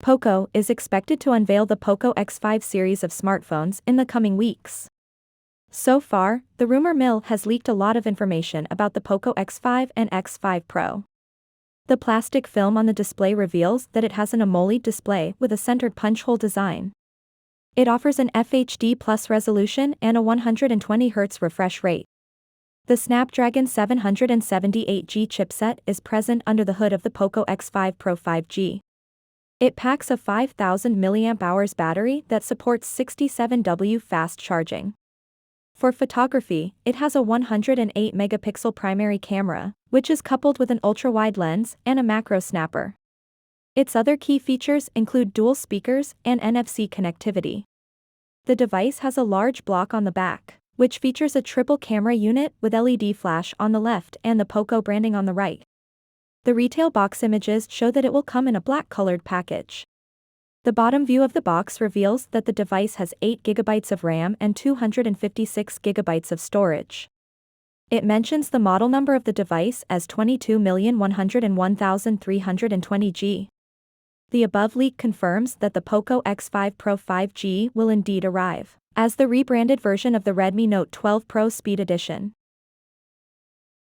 Poco is expected to unveil the Poco X5 series of smartphones in the coming weeks. So far, the rumor mill has leaked a lot of information about the Poco X5 and X5 Pro. The plastic film on the display reveals that it has an AMOLED display with a centered punch-hole design. It offers an FHD Plus resolution and a 120Hz refresh rate. The Snapdragon 778G chipset is present under the hood of the Poco X5 Pro 5G. It packs a 5000 mAh battery that supports 67W fast charging. For photography, it has a 108-megapixel primary camera, which is coupled with an ultra-wide lens and a macro snapper. Its other key features include dual speakers and NFC connectivity. The device has a large block on the back, which features a triple camera unit with LED flash on the left and the Poco branding on the right. The retail box images show that it will come in a black-colored package. The bottom view of the box reveals that the device has 8 GB of RAM and 256 GB of storage. It mentions the model number of the device as 22,101,320G. The above leak confirms that the Poco X5 Pro 5G will indeed arrive as the rebranded version of the Redmi Note 12 Pro Speed Edition.